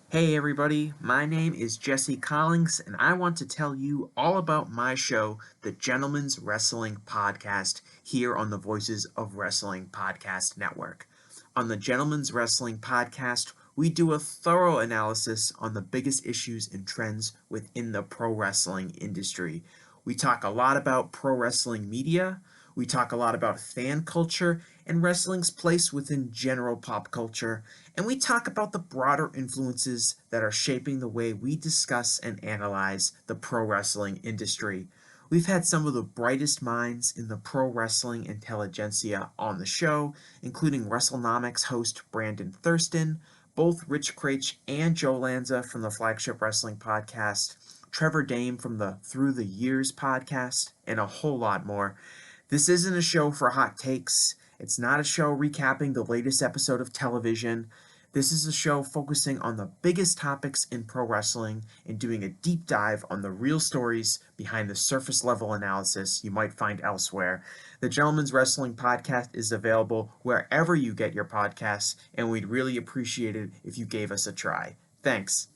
Hey everybody, my name is Jesse Collins, and I want to tell you all about my show, the Gentleman's Wrestling Podcast, here on the Voices of Wrestling Podcast Network. On the Gentleman's Wrestling Podcast, we do a thorough analysis on the biggest issues and trends within the pro wrestling industry. We talk a lot about pro wrestling media, we talk a lot about fan culture and wrestling's place within general pop culture, and we talk about the broader influences that are shaping the way we discuss and analyze the pro wrestling industry. We've had some of the brightest minds in the pro wrestling intelligentsia on the show, including WrestleNomics host Brandon Thurston, both Rich Craich and Joe Lanza from the Flagship Wrestling Podcast, Trevor Dame from the Through the Years podcast, and a whole lot more. This isn't a show for hot takes. It's not a show recapping the latest episode of television. This is a show focusing on the biggest topics in pro wrestling and doing a deep dive on the real stories behind the surface level analysis you might find elsewhere. The Gentleman's Wrestling Podcast is available wherever you get your podcasts, and we'd really appreciate it if you gave us a try. Thanks.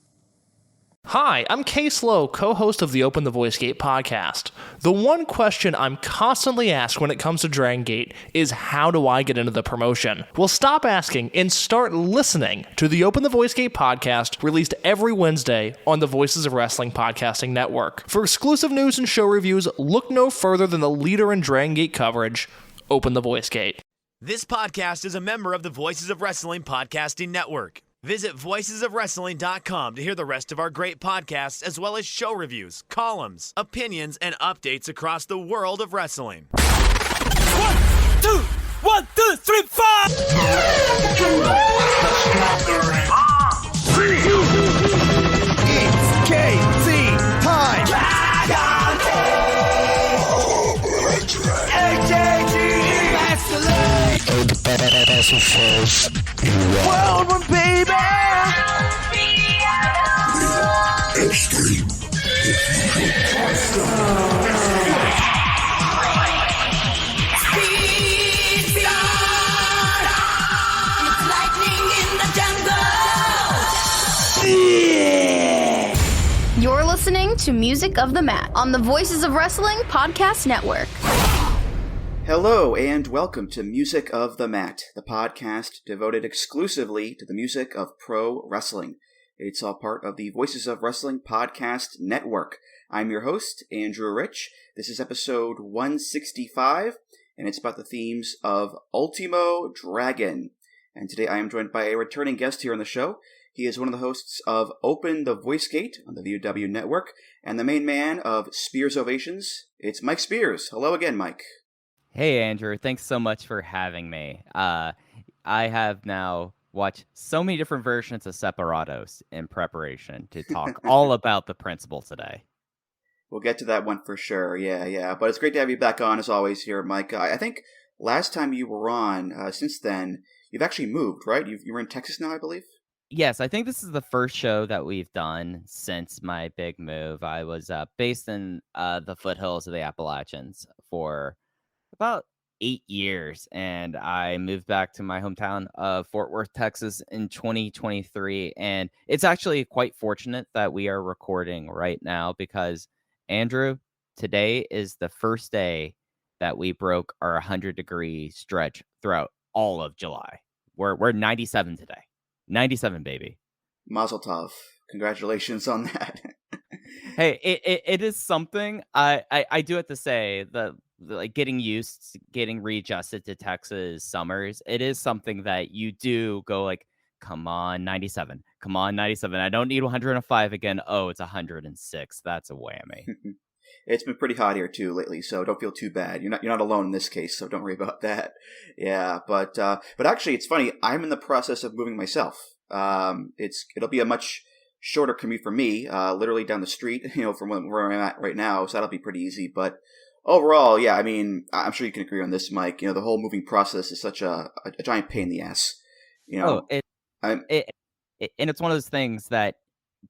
Hi, I'm Case Lowe, co-host of the Open the Voice Gate podcast. The one question I'm constantly asked when it comes to Dragon Gate is, how do I get into the promotion? Well, stop asking and start listening to the Open the Voice Gate podcast, released every Wednesday on the Voices of Wrestling Podcasting Network. For exclusive news and show reviews, look no further than the leader in Dragon Gate coverage, Open the Voice Gate. This podcast is a member of the Voices of Wrestling Podcasting Network. Visit voicesofwrestling.com to hear the rest of our great podcasts, as well as show reviews, columns, opinions, and updates across the world of wrestling. 1, 2, 3, 4! It's KC time! World one, baby! Extreme. You're listening to Music of the Mat on the Voices of Wrestling Podcast Network. Hello and welcome to Music of the Mat, the podcast devoted exclusively to the music of pro wrestling. It's all part of the Voices of Wrestling Podcast Network. I'm your host, Andrew Rich. This is episode 165, and it's about the themes of Ultimo Dragon. And today I am joined by a returning guest here on the show. He is one of the hosts of Open the Voice Gate on the VOW Network, and the main man of SpearsOvations. It's Mike Spears. Hello again, Mike. Hey, Andrew. Thanks so much for having me. I have now watched so many different versions of Separados in preparation to talk all about the principle today. We'll get to that one for sure. Yeah. But it's great to have you back on, as always, here, Mike. I think last time you were on, since then, you've actually moved, right? You were in Texas now, I believe? Yes, I think this is the first show that we've done since my big move. I was based in the foothills of the Appalachians for about 8 years, and I moved back to my hometown of Fort Worth, Texas in 2023. And it's actually quite fortunate that we are recording right now because, Andrew, today is the first day that we broke our 100-degree stretch throughout all of July. We're 97 today. 97, baby. Mazel tov. Congratulations on that. Hey, it is something I do have to say that, like, getting readjusted to Texas summers, it is something that you do go like, come on, 97. Come on, 97. I don't need 105 again. Oh, it's 106. That's a whammy. It's been pretty hot here too lately, so don't feel too bad. You're not alone in this case, so don't worry about that. Yeah, but actually, it's funny. I'm in the process of moving myself. It'll be a much shorter commute for me, literally down the street, from where I'm at right now. So that'll be pretty easy. But overall, yeah, I mean, I'm sure you can agree on this, Mike. The whole moving process is such a giant pain in the ass. And it's one of those things that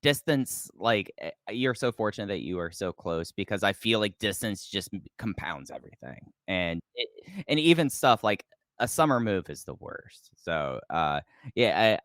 distance, like, you're so fortunate that you are so close, because I feel like distance just compounds everything. And even stuff like a summer move is the worst. So yeah,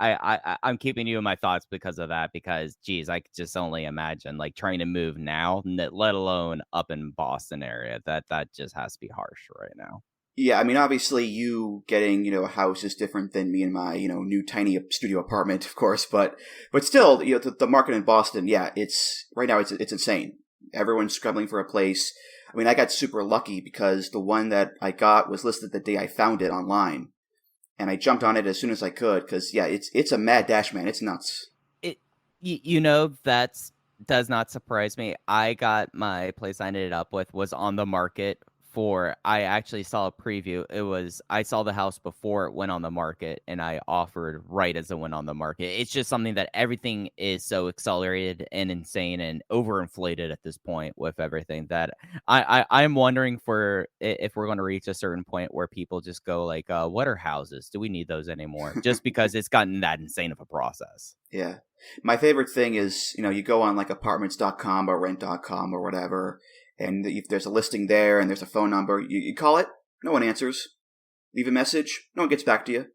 I'm keeping you in my thoughts because of that. Because geez, I could just only imagine like trying to move now, let alone up in Boston area. That just has to be harsh right now. Yeah, I mean, obviously, you getting a house is different than me and my new tiny studio apartment, of course. But still, the market in Boston, yeah, it's right now it's insane. Everyone's scrambling for a place. I mean, I got super lucky because the one that I got was listed the day I found it online, and I jumped on it as soon as I could because yeah, it's a mad dash, man. It's nuts. That's does not surprise me. I got my place I ended up with was on the market for I actually saw a preview. I saw the house before it went on the market and I offered right as it went on the market. It's just something that everything is so accelerated and insane and overinflated at this point with everything that I'm wondering if we're going to reach a certain point where people just go like, what are houses? Do we need those anymore? Just because it's gotten that insane of a process. Yeah. My favorite thing is, you go on like apartments.com or rent.com or whatever, and if there's a listing there and there's a phone number, you call it, no one answers. Leave a message, no one gets back to you.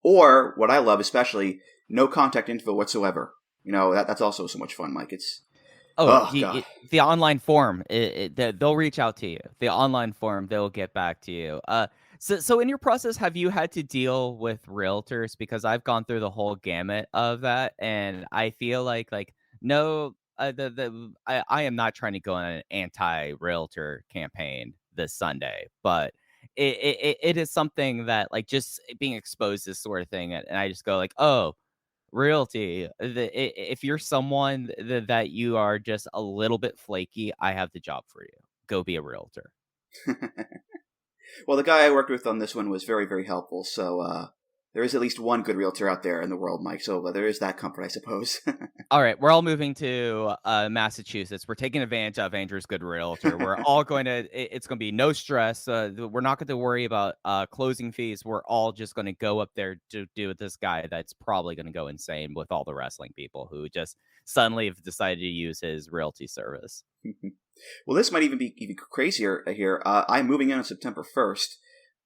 Or, what I love especially, no contact info whatsoever. That's also so much fun, Mike. It's the online form, they'll reach out to you. The online form, they'll get back to you. So in your process, have you had to deal with realtors? Because I've gone through the whole gamut of that, and I feel like no, I am not trying to go on an anti-realtor campaign this Sunday, but it is something that like just being exposed to this sort of thing, and I just go like, oh, realty. If you're someone that you are just a little bit flaky, I have the job for you. Go be a realtor. Well, the guy I worked with on this one was very, very helpful. So there is at least one good realtor out there in the world, Mike. So there is that comfort, I suppose. All right, we're all moving to Massachusetts. We're taking advantage of Andrew's good realtor. We're all going to. It's going to be no stress. We're not going to worry about closing fees. We're all just going to go up there to do with this guy that's probably going to go insane with all the wrestling people who just suddenly have decided to use his realty service. Well, this might even be even crazier here. I'm moving in on September 1st,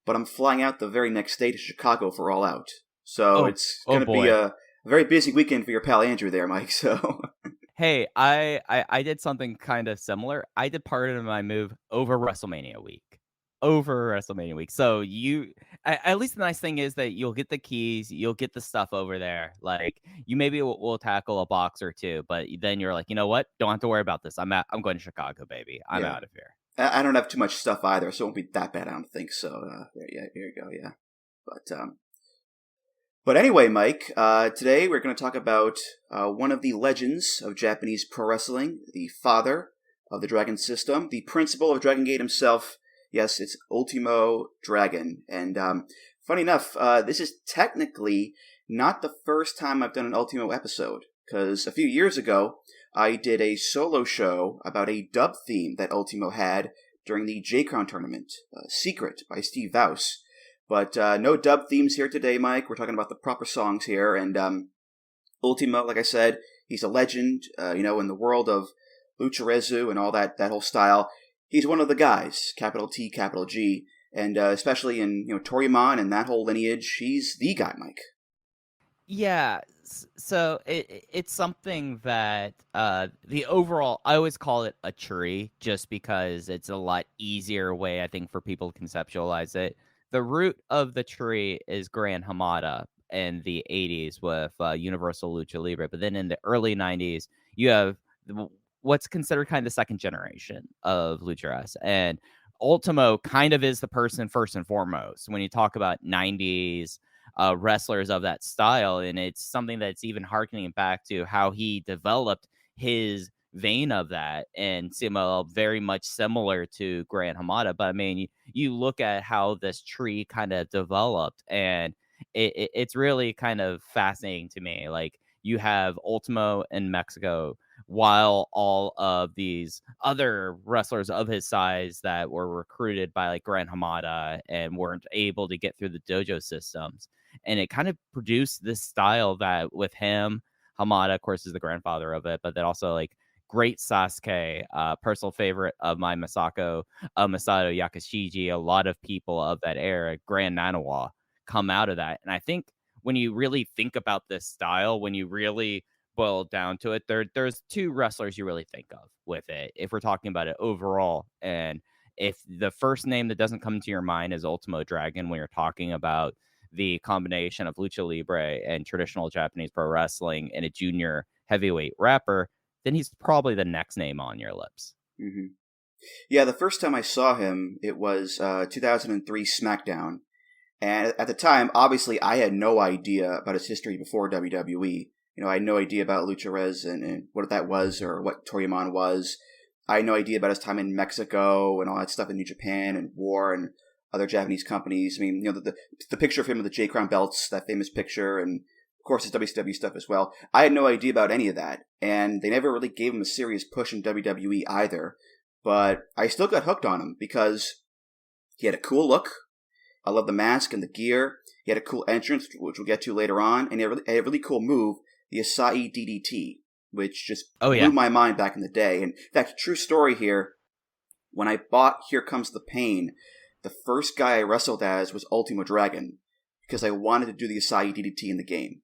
but I'm flying out the very next day to Chicago for All Out. So it's going to be a very busy weekend for your pal Andrew there, Mike. So hey, I did something kind of similar. I did part of my move over WrestleMania week. So at least the nice thing is that you'll get the keys, you'll get the stuff over there. Like you maybe will tackle a box or two, but then you're like, you know what? Don't have to worry about this. I'm going to Chicago, baby. I'm out of here. I don't have too much stuff either, so it won't be that bad. I don't think so. Here you go. Yeah, but anyway, Mike. Today we're going to talk about one of the legends of Japanese pro wrestling, the father of the Dragon system, the principal of Dragon Gate himself. Yes, it's Ultimo Dragon. And funny enough, this is technically not the first time I've done an Ultimo episode, because a few years ago, I did a solo show about a dub theme that Ultimo had during the J-Crown tournament, Secret by Steve Vouse. But no dub themes here today, Mike. We're talking about the proper songs here. And Ultimo, like I said, he's a legend, in the world of lucharesu and all that whole style. He's one of the guys, capital T, capital G, and especially in Toryumon and that whole lineage, he's the guy, Mike. Yeah, so it's something that the overall, I always call it a tree, just because it's a lot easier way, I think, for people to conceptualize it. The root of the tree is Gran Hamada in the 80s with Universal Lucha Libre, but then in the early 90s, you have what's considered kind of the second generation of lucharesu, and Ultimo kind of is the person first and foremost when you talk about 90s wrestlers of that style, and it's something that's even harkening back to how he developed his vein of that, and very much similar to Gran Hamada. But I mean, you look at how this tree kind of developed, and it's really kind of fascinating to me. Like, you have Ultimo in Mexico, while all of these other wrestlers of his size that were recruited by like Gran Hamada and weren't able to get through the dojo systems. And it kind of produced this style that with him, Hamada, of course, is the grandfather of it, but then also like great Sasuke, personal favorite of mine, Masato Yakashiji, a lot of people of that era, Grand Nanawa. come out of that. And I think when you really think about this style, when you really boil down to it, there's two wrestlers you really think of with it if we're talking about it overall. And if the first name that doesn't come to your mind is Ultimo Dragon when you're talking about the combination of lucha libre and traditional Japanese pro wrestling and a junior heavyweight rapper, then he's probably the next name on your lips. Mm-hmm. Yeah, the first time I saw him, it was 2003 SmackDown. And at the time, obviously, I had no idea about his history before WWE. I had no idea about lucharesu and what that was or what Toryumon was. I had no idea about his time in Mexico and all that stuff in New Japan and war and other Japanese companies. I mean, the picture of him with the J Crown belts, that famous picture, and of course his WCW stuff as well. I had no idea about any of that, and they never really gave him a serious push in WWE either. But I still got hooked on him because he had a cool look. I love the mask and the gear. He had a cool entrance, which we'll get to later on, and he had a really cool move, the Acai DDT, which just blew my mind back in the day. And in fact, true story here, when I bought Here Comes the Pain, the first guy I wrestled as was Ultimo Dragon, because I wanted to do the Acai DDT in the game.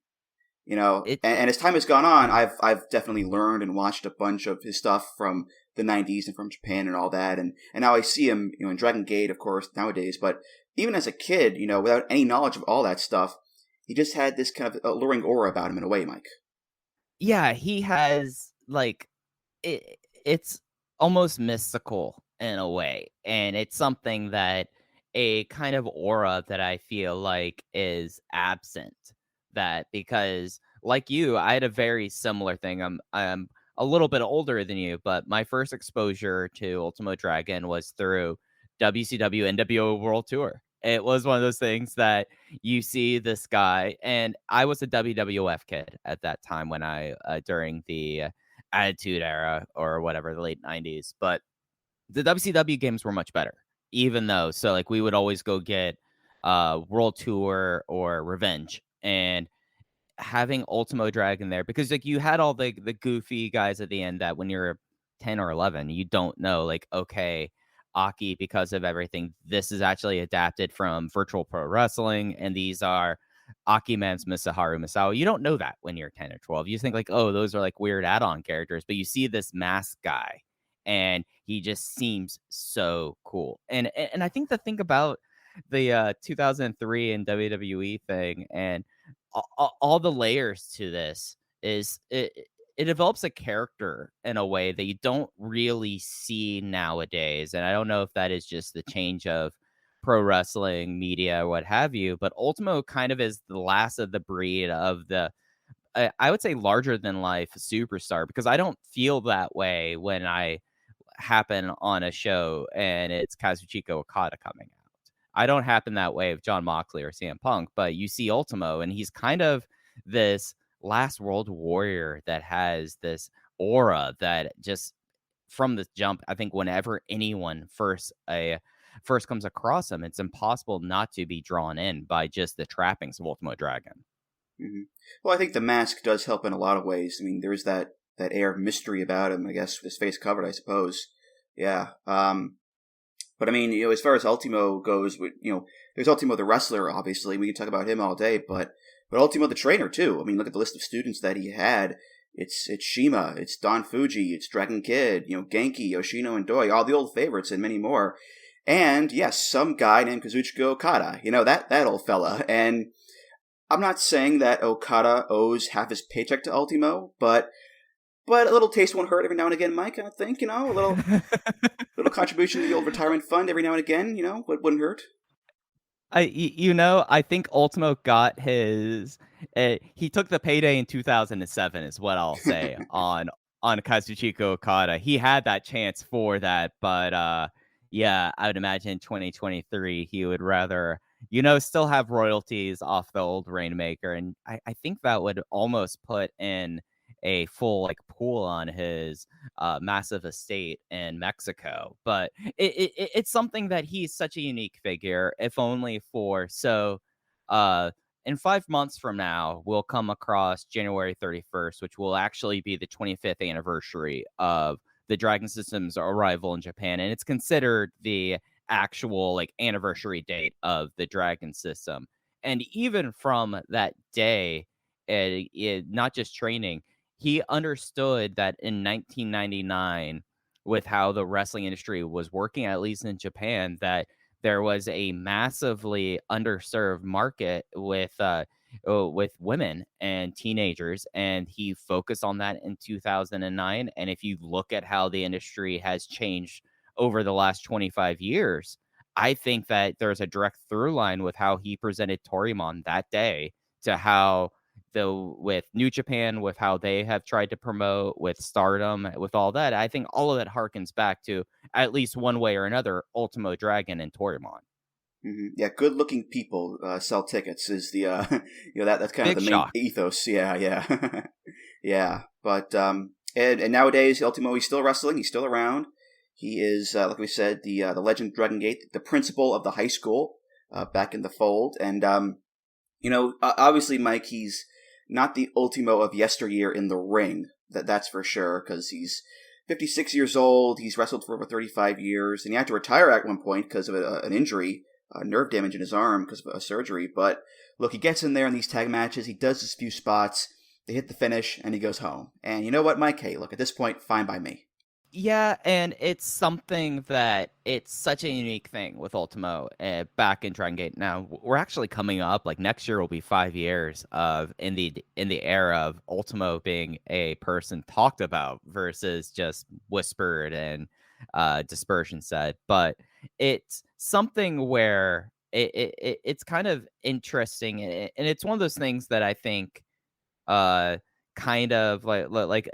And as time has gone on, I've definitely learned and watched a bunch of his stuff from the 90s and from Japan and all that. And now I see him, in Dragon Gate, of course, nowadays. But even as a kid, without any knowledge of all that stuff, he just had this kind of alluring aura about him in a way, Mike. Yeah, he has, it's almost mystical in a way. And it's something that a kind of aura that I feel like is absent. That because, like you, I had a very similar thing. I'm a little bit older than you, but my first exposure to Ultimo Dragon was through WCW NWO World Tour. It was one of those things that you see this guy, and I was a WWF kid at that time when during the Attitude Era or whatever, the late 90s. But the WCW games were much better, even though, so we would always go get World Tour or Revenge, and having Ultimo Dragon there, because you had all the goofy guys at the end that when you're 10 or 11, you don't know, okay, Aki, because of everything, this is actually adapted from Virtual Pro Wrestling, and these are Aki Man's Misaharu Misawa. You don't know that when you're 10 or 12. You think oh, those are weird add-on characters, but you see this mask guy, and he just seems so cool. And I think the thing about the 2003 and WWE thing and all the layers to this is it develops a character in a way that you don't really see nowadays. And I don't know if that is just the change of pro wrestling media or what have you, but Ultimo kind of is the last of the breed of the, I would say, larger than life superstar, because I don't feel that way when I happen on a show and it's Kazuchika Okada coming out. I don't happen that way with John Moxley or CM Punk, but you see Ultimo, and he's kind of this last world warrior that has this aura that just from the jump, I think whenever anyone first comes across him, it's impossible not to be drawn in by just the trappings of Ultimo Dragon. Mm-hmm. Well, I think the mask does help in a lot of ways. I mean, there's that air of mystery about him, I guess, with his face covered, I suppose. Yeah. But I mean, as far as Ultimo goes, there's Ultimo the wrestler, obviously. We can talk about him all day, but Ultimo the trainer, too. I mean, look at the list of students that he had. It's Shima, it's Don Fuji, it's Dragon Kid, Genki, Yoshino, and Doi, all the old favorites, and many more. And, yes, some guy named Kazuchika Okada, that old fella. And I'm not saying that Okada owes half his paycheck to Ultimo, but a little taste won't hurt every now and again, Mike, I think, a little contribution to the old retirement fund every now and again, wouldn't hurt. I think Ultimo got his, he took the payday in 2007 is what I'll say on Kazuchika Okada. He had that chance for that, but yeah, I would imagine 2023, he would rather, still have royalties off the old Rainmaker. And I think that would almost put in a full pool on his massive estate in Mexico. But it's something that he's such a unique figure, if only for in 5 months from now, we'll come across January 31st, which will actually be the 25th anniversary of the Dragon System's arrival in Japan. And it's considered the actual anniversary date of the Dragon System. And even from that day, not just training, he understood that in 1999, with how the wrestling industry was working, at least in Japan, that there was a massively underserved market with women and teenagers, and he focused on that in 2009. And if you look at how the industry has changed over the last 25 years, I think that there's a direct through line with how he presented Torimon that day to how with New Japan, with how they have tried to promote, with Stardom, with all that. I think all of that harkens back to, at least one way or another, Ultimo Dragon and Torimon. Yeah, good-looking people sell tickets is the that's kind Big of the shock. main ethos. Yeah, yeah. But and nowadays Ultimo, he's still wrestling. He's still around. He is like we said, the legend Dragon Gate, the principal of the high school, back in the fold. And obviously, Mike, he's not the Ultimo of yesteryear in the ring. That's for sure, because he's 56 years old. He's wrestled for over 35 years, and he had to retire at one point because of an injury. Nerve damage in his arm because of a surgery. But look, he gets in there in these tag matches. He does his few spots. They hit the finish, and he goes home. And you know what, Mike? Hey, look, at this point, fine by me. Yeah, and it's something that it's such a unique thing with Ultimo back in Dragon Gate. Now, we're actually coming up, like next year will be 5 years of in the era of Ultimo being a person talked about versus just whispered and dispersion said. But it's something where it's kind of interesting, and it's one of those things that I think kind of like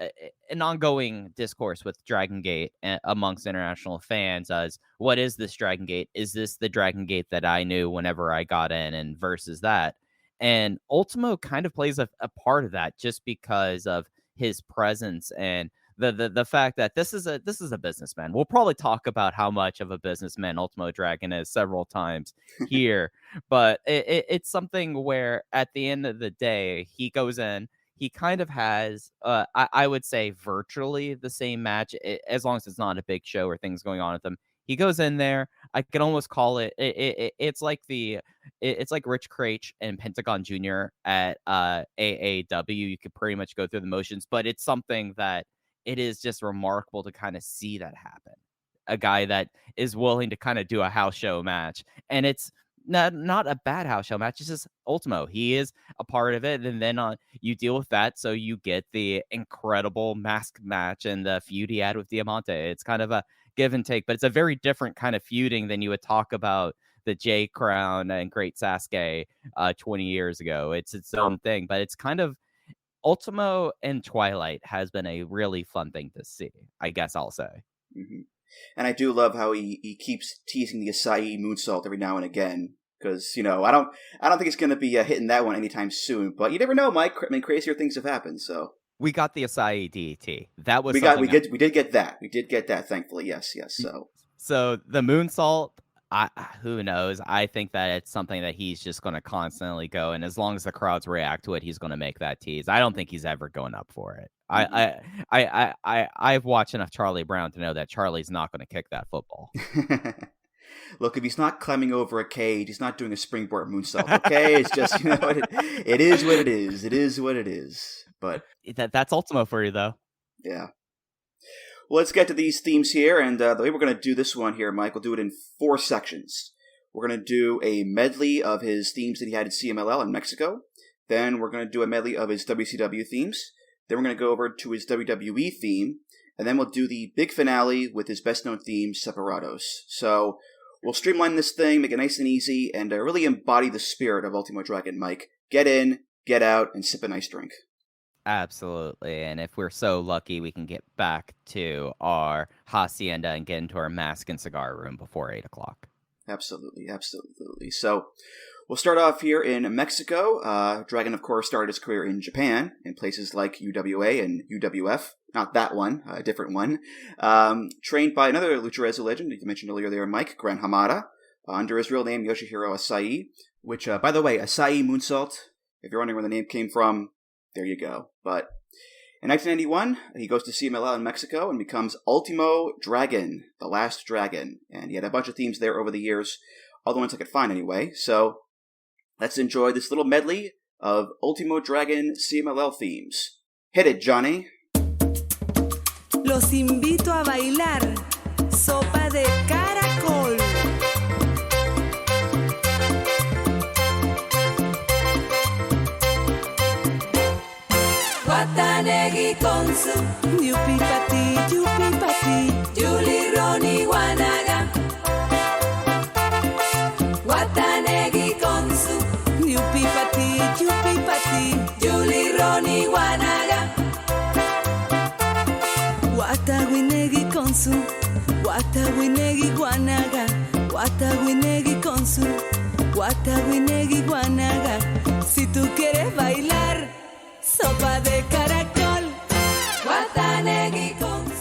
an ongoing discourse with Dragon Gate amongst international fans as, what is this Dragon Gate? Is this the Dragon Gate that I knew whenever I got in, and versus that? And Ultimo kind of plays a part of that, just because of his presence and the fact that this is a businessman. We'll probably talk about how much of a businessman Ultimo Dragon is several times here, but it's something where at the end of the day, he goes in. He kind of has, I would say, virtually the same match, as long as it's not a big show or things going on with him. He goes in there. I can almost call it. It's like it's like Rich Kraetsch and Pentagon Jr. at AAW. You could pretty much go through the motions, but it's something that it is just remarkable to kind of see that happen. A guy that is willing to kind of do a house show match, and it's not a bad house show match. It's just Ultimo. He is a part of it, and then you deal with that, so you get the incredible mask match and the feud he had with Diamante. It's kind of a give and take, but it's a very different kind of feuding than you would talk about the J Crown and Great Sasuke 20 years ago. It's its own thing, but it's kind of Ultimo and Twilight has been a really fun thing to see, I guess I'll say. Mm-hmm. And I do love how he keeps teasing the Acai moonsault every now and again, because I don't think it's going to be hitting that one anytime soon. But you never know, Mike. I mean, crazier things have happened. So we got the Acai DT. That was we did get that. We did get that. Thankfully, yes. So the moonsault. Who knows? I think that it's something that he's just going to constantly go, and as long as the crowds react to it, he's going to make that tease. I don't think he's ever going up for it. I've watched enough Charlie Brown to know that Charlie's not going to kick that football. Look, if he's not climbing over a cage, he's not doing a springboard moonsault. Okay, it's just it is what it is. It is what it is. But that's Ultimo for you, though. Yeah. Well, let's get to these themes here, and the way we're going to do this one here, Mike, we'll do it in 4 sections. We're going to do a medley of his themes that he had at CMLL in Mexico. Then we're going to do a medley of his WCW themes. Then we're going to go over to his WWE theme, and then we'll do the big finale with his best-known theme, Separados. So we'll streamline this thing, make it nice and easy, and really embody the spirit of Ultimo Dragon, Mike. Get in, get out, and sip a nice drink. Absolutely, and if we're so lucky, we can get back to our hacienda and get into our mask and cigar room before 8 o'clock. Absolutely. So we'll start off here in Mexico. Dragon, of course, started his career in Japan in places like UWA and UWF. Not that one, a different one. Trained by another lucharesu legend, you mentioned earlier there, Mike, Gran Hamada, under his real name, Yoshihiro Asai, which, by the way, Asai Moonsault, if you're wondering where the name came from, there you go. But in 1991, he goes to CMLL in Mexico and becomes Ultimo Dragon, the last dragon. And he had a bunch of themes there over the years, all the ones I could find anyway. So let's enjoy this little medley of Ultimo Dragon CMLL themes. Hit it, Johnny. Los invito a bailar sopa de caracol. Watanegi Konsu, yupi pati, Julie Ronnie Wanaga. Watanegi Konsu, yupi pati, Julie Ronnie Wanaga. Watawinegi Konsu, Watawinegi Wanaga. Watawinegi Konsu, Watawinegi Wanaga. Si tú quieres bailar sopa de caracol, Watanegi Konsu.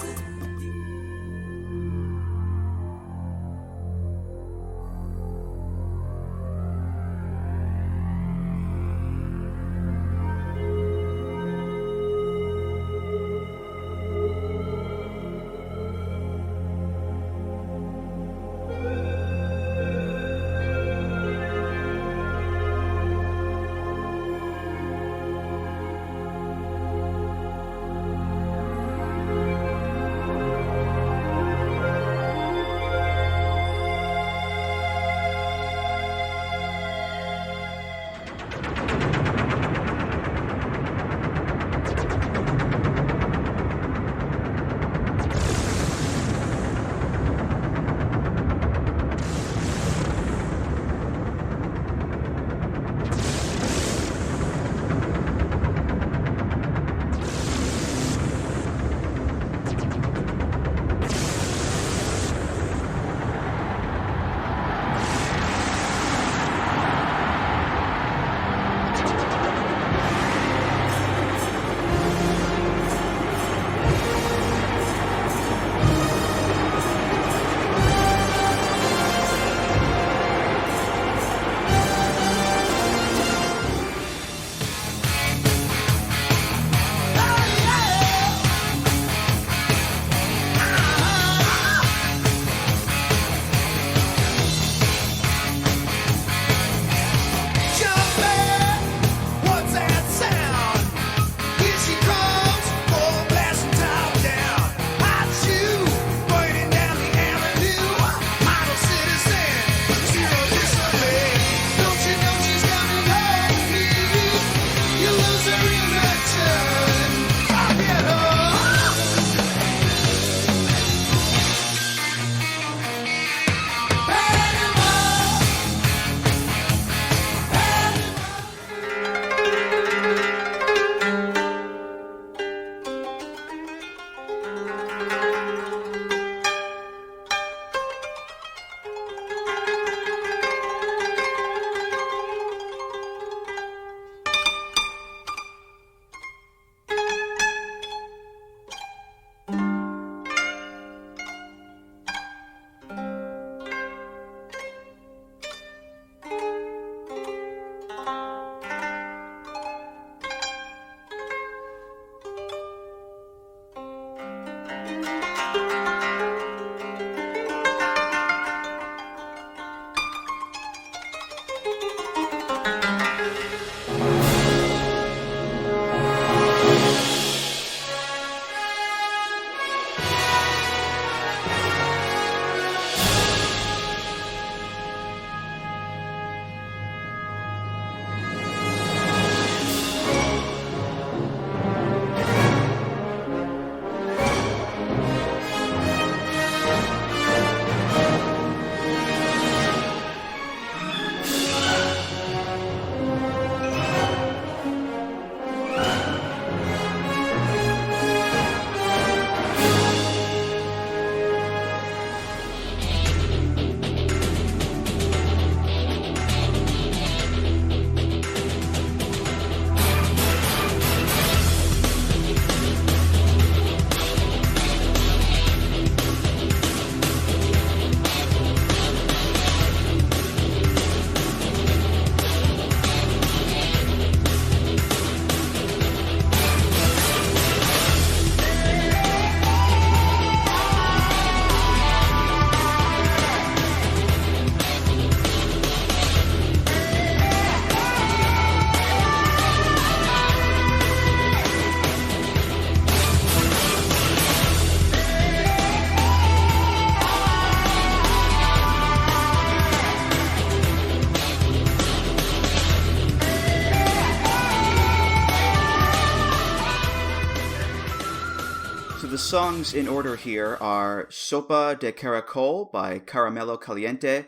the songs in order here are Sopa de Caracol by Caramelo Caliente,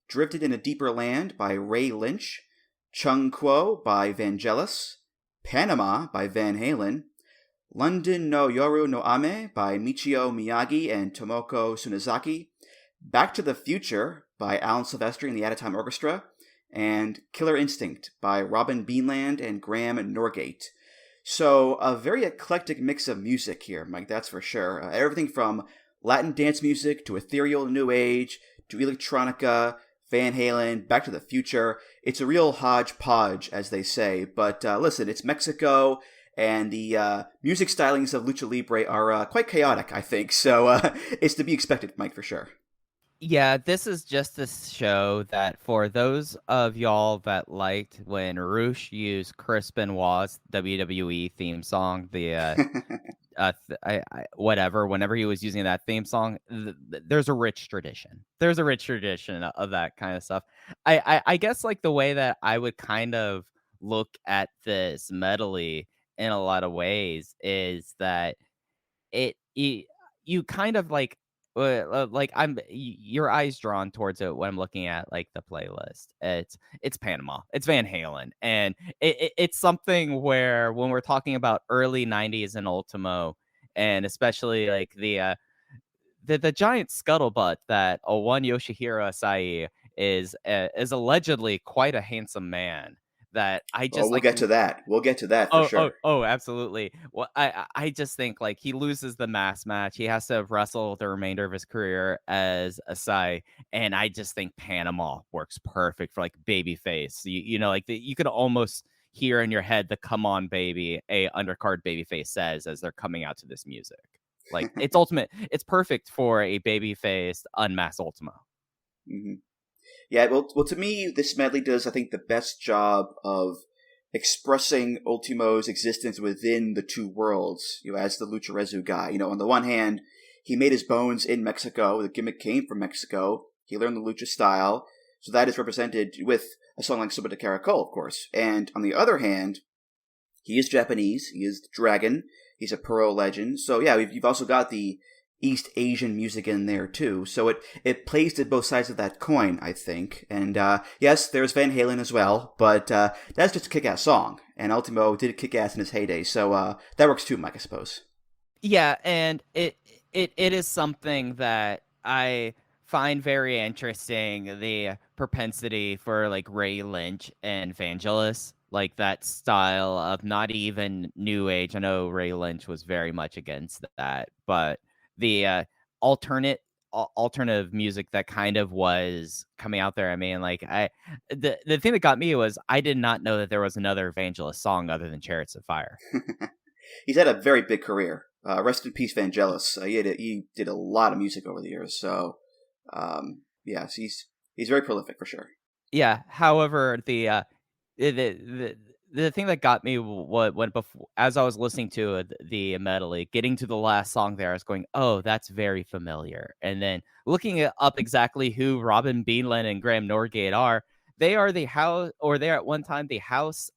Drifted in a Deeper Land by Ray Lynch, Chung Quo by Vangelis, Panama by Van Halen, London no Yoru no Ame by Michio Miyagi and Tomoko Tsunezaki, Back to the Future by Alan Silvestri and the At a Time Orchestra, and Killer Instinct by Robin Beanland and Graham Norgate. So a very eclectic mix of music here, Mike, that's for sure. Everything from Latin dance music to ethereal new age to electronica, Van Halen, Back to the Future. It's a real hodgepodge, as they say. But listen, it's Mexico, and the music stylings of Lucha Libre are quite chaotic, I think. So it's to be expected, Mike, for sure. Yeah, this is just a show that for those of y'all that liked when Roosh used Chris Benoit's WWE theme song, whenever he was using that theme song, there's a rich tradition. There's a rich tradition of that kind of stuff. I guess like the way that I would kind of look at this medley in a lot of ways is that you kind of like your eyes drawn towards it when I'm looking at like the playlist. It's Panama, it's Van Halen, and it's something where when we're talking about early '90s and Ultimo, and especially like the giant scuttlebutt that one Yoshihiro Asai is allegedly quite a handsome man. That I just we'll get to that. We'll get to that for sure. Oh, absolutely. Well, I just think like he loses the mass match. He has to wrestle the remainder of his career as Asai, and I just think Panama works perfect for like babyface. You know, like you could almost hear in your head the "Come on, baby" a undercard babyface says as they're coming out to this music. Like it's ultimate. It's perfect for a babyface unmasked Ultimo. Mm-hmm. Yeah, well, to me, this medley does, I think, the best job of expressing Ultimo's existence within the two worlds, as the lucharesu guy. On the one hand, he made his bones in Mexico. The gimmick came from Mexico. He learned the lucha style. So that is represented with a song like Sopa de Caracol, of course. And on the other hand, he is Japanese. He is the Dragon. He's a Pearl legend. So yeah, you've also got the East Asian music in there too, so it plays to both sides of that coin, I think. And yes, there's Van Halen as well, but that's just a kick-ass song, and Ultimo did kick-ass in his heyday, so that works too, Mike, I suppose. Yeah, and it is something that I find very interesting, the propensity for like Ray Lynch and Vangelis, like that style of not even new age. I know Ray Lynch was very much against that, but the alternative music that kind of was coming out there. I mean, like the thing that got me was I did not know that there was another Vangelis song other than Chariots of Fire. He's had a very big career. Rest in peace, Vangelis. He did a lot of music over the years. So, yes, he's very prolific for sure. Yeah. However, the thing that got me as I was listening to the medley, getting to the last song there, I was going, "Oh, that's very familiar." And then looking up exactly who Robin Beanland and Graham Norgate are, they are they're at one time the house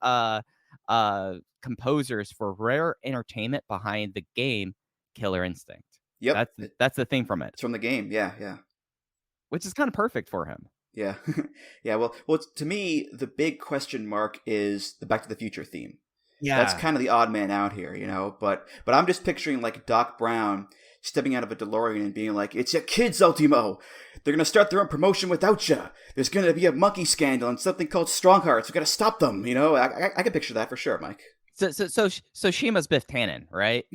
composers for Rare Entertainment behind the game Killer Instinct. Yep, that's the thing from it. It's from the game, yeah. Which is kind of perfect for him. Yeah, yeah. Well, to me, the big question mark is the Back to the Future theme. Yeah, that's kind of the odd man out here, But I'm just picturing like Doc Brown stepping out of a DeLorean and being like, "It's your kids, Ultimo. They're gonna start their own promotion without you. There's gonna be a monkey scandal and something called Strong Hearts. We gotta stop them." I can picture that for sure, Mike. So Shima's Biff Tannen, right?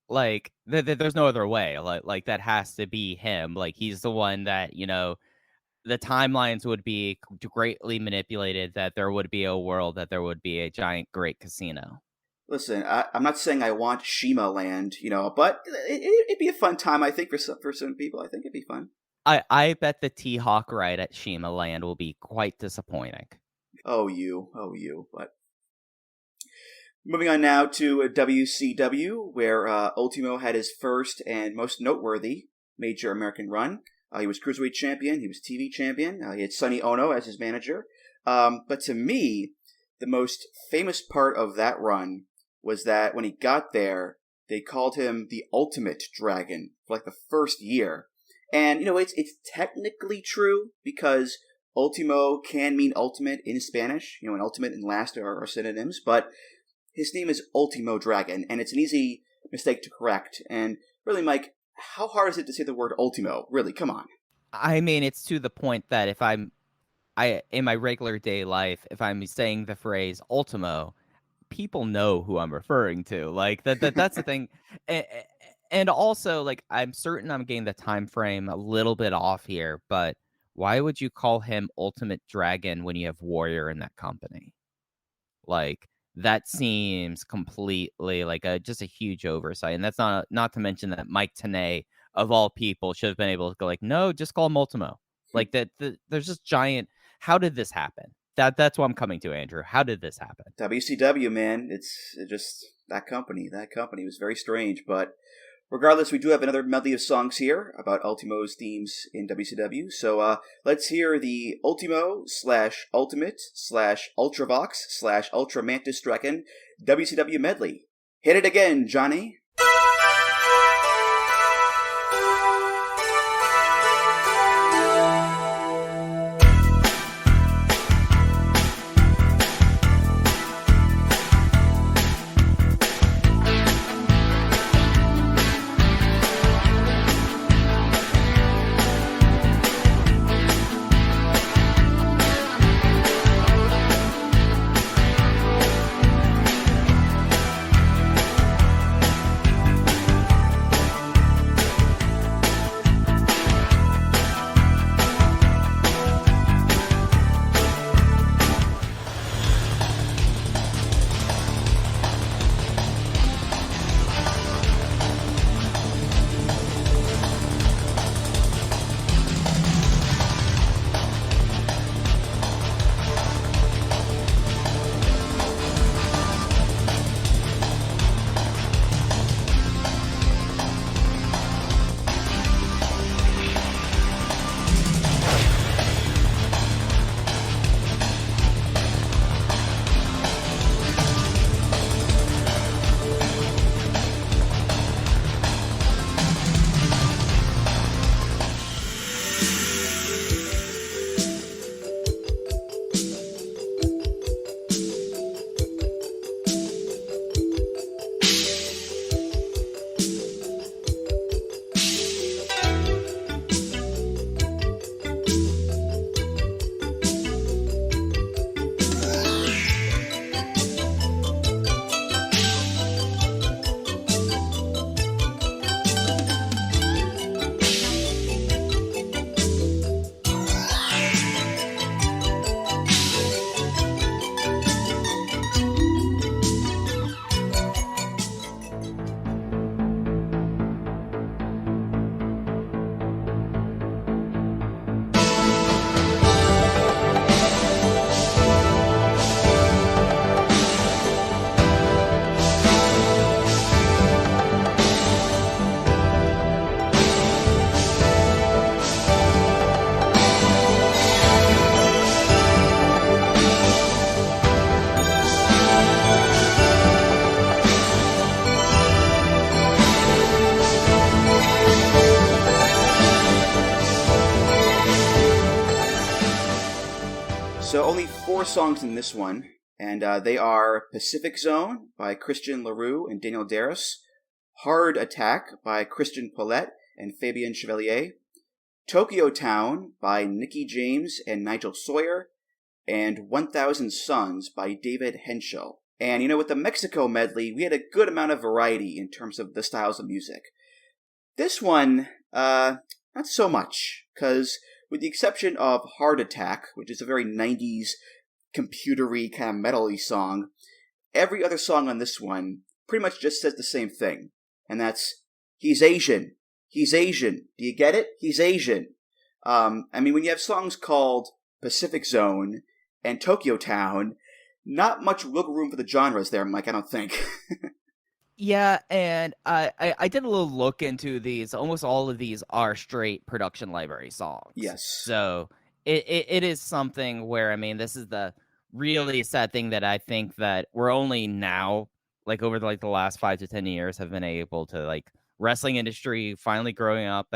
Like, there's no other way. Like that has to be him. Like, he's the one that, the timelines would be greatly manipulated, that there would be a world, that there would be a giant great casino. Listen, I'm not saying I want Shima Land, but it'd be a fun time, I think, for some people. I think it'd be fun. I bet the T-Hawk ride at Shima Land will be quite disappointing. Oh, you. But moving on now to WCW, where Ultimo had his first and most noteworthy major American run. He was Cruiserweight Champion. He was TV Champion. He had Sonny Ono as his manager. But to me, the most famous part of that run was that when he got there, they called him the Ultimate Dragon for like the first year. And, it's technically true because Ultimo can mean ultimate in Spanish, and ultimate and last are synonyms, but his name is Ultimo Dragon, and it's an easy mistake to correct. And really, Mike, how hard is it to say the word Ultimo? Really, come on. I mean, it's to the point that if in my regular day life, if I'm saying the phrase Ultimo, people know who I'm referring to. Like that's the thing. And also, like, I'm certain I'm getting the time frame a little bit off here, but why would you call him Ultimate Dragon when you have Warrior in that company? Like, that seems completely like just a huge oversight. And that's not to mention that Mike Tenay, of all people, should have been able to go like, no, just call him Ultimo. Like there's just giant. How did this happen? That's what I'm coming to, Andrew. How did this happen? WCW, man. It's just that company. That company was very strange, but regardless, we do have another medley of songs here about Ultimo's themes in WCW. So let's hear the Ultimo/Ultimate/Ultravox/Ultramantis Dragon WCW medley. Hit it again, Johnny. So only 4 songs in this one, and they are Pacific Zone by Christian LaRue and Daniel Darris, Hard Attack by Christian Paulette and Fabian Chevalier, Tokyo Town by Nicky James and Nigel Sawyer, and 1000 Suns by David Henschel. And with the Mexico medley, we had a good amount of variety in terms of the styles of music. This one, not so much, because with the exception of Hard Attack, which is a very 90s computery kind of metal-y song, every other song on this one pretty much just says the same thing. And that's, he's Asian. He's Asian. Do you get it? He's Asian. When you have songs called Pacific Zone and Tokyo Town, not much wiggle room for the genres there, Mike, I don't think. Yeah, and I did a little look into these. Almost all of these are straight production library songs. Yes. So it is something where, this is the really sad thing that I think that we're only now like over the last 5 to 10 years have been able to like wrestling industry finally growing up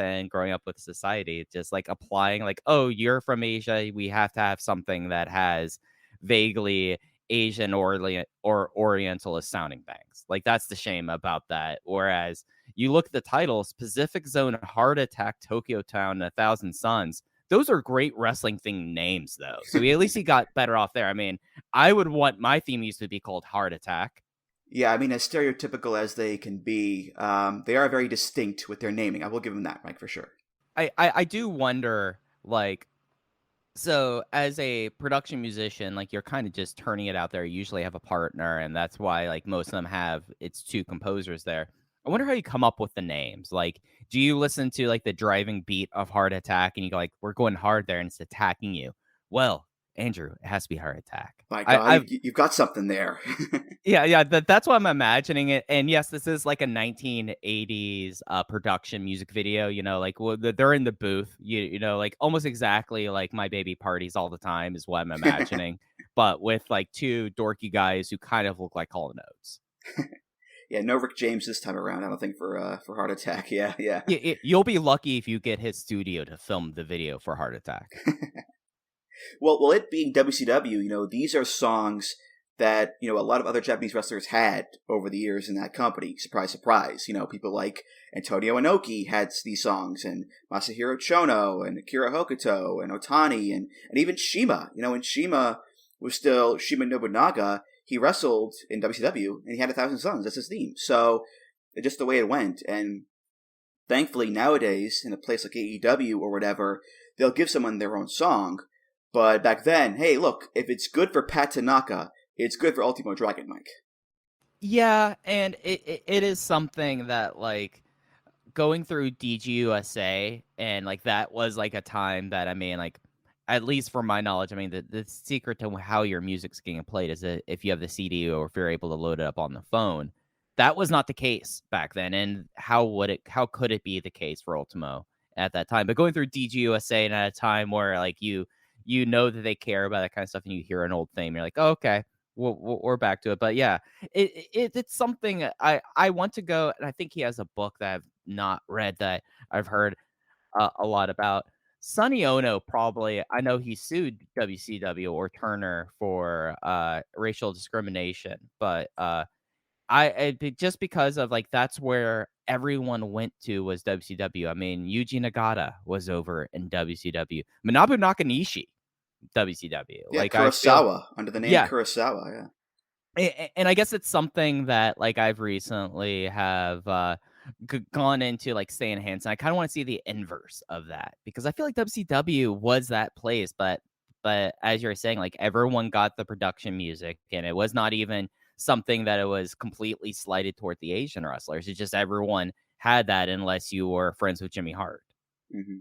with society, just like applying like, oh, you're from Asia, we have to have something that has vaguely Asian or Orientalist sounding things. Like that's the shame about that. Whereas you look at the titles, Pacific Zone, Heart Attack, Tokyo Town, and 1,000 Suns. Those are great wrestling theme names, though. So at least he got better off there. I mean, I would want my theme used to be called Heart Attack. Yeah, I mean, as stereotypical as they can be, they are very distinct with their naming. I will give them that, Mike, for sure. I do wonder, like, so as a production musician, like you're kind of just turning it out there. You usually have a partner, and that's why like most of them have it's two composers there. I wonder how you come up with the names. Like, do you listen to like the driving beat of Heart Attack and you go like, we're going hard there and it's attacking you? Well, Andrew, it has to be Heart Attack. My God, you've got something there. Yeah, that's what I'm imagining it. And yes, this is like a 1980s production music video. You know, like they're in the booth. You know, like almost exactly like My Baby Parties All the Time is what I'm imagining, but with like two dorky guys who kind of look like Hall & Oates. Yeah, no Rick James this time around. I don't think for Heart Attack. Yeah. You'll be lucky if you get his studio to film the video for Heart Attack. Well, it being WCW, you know, these are songs that, you know, a lot of other Japanese wrestlers had over the years in that company. Surprise, surprise. You know, people like Antonio Inoki had these songs, and Masahiro Chono, and Akira Hokuto, and Otani, and even Shima. You know, when Shima was still Shima Nobunaga, he wrestled in WCW, and he had 1,000 Suns. That's his theme. So, just the way it went. And thankfully, nowadays, in a place like AEW or whatever, they'll give someone their own song. But back then, hey, look, if it's good for Pat Tanaka, it's good for Ultimo Dragon, Mike. Yeah, and it is something that, like, going through DGUSA, and, like, that was, like, a time that, I mean, like, at least from my knowledge, I mean, the secret to how your music's getting played is that if you have the CD or if you're able to load it up on the phone. That was not the case back then, and how could it be the case for Ultimo at that time? But going through DGUSA and at a time where, like, you know that they care about that kind of stuff, and you hear an old theme, you're like, oh, okay, we're back to it. But yeah, it's something I want to go, and I think he has a book that I've not read that I've heard a lot about. Sonny Ono probably, I know he sued WCW or Turner for racial discrimination, but just because of like that's where everyone went to was WCW. I mean, Yuji Nagata was over in WCW. Manabu Nakanishi, WCW. Yeah, like Kurosawa under the name Kurosawa. Yeah, and I guess it's something that like I've recently have gone into like Stan Hansen. I kind of want to see the inverse of that because I feel like WCW was that place, but as you're saying, like everyone got the production music, and it was not even something that it was completely slighted toward the Asian wrestlers. It's just everyone had that unless you were friends with Jimmy Hart. Mm-hmm.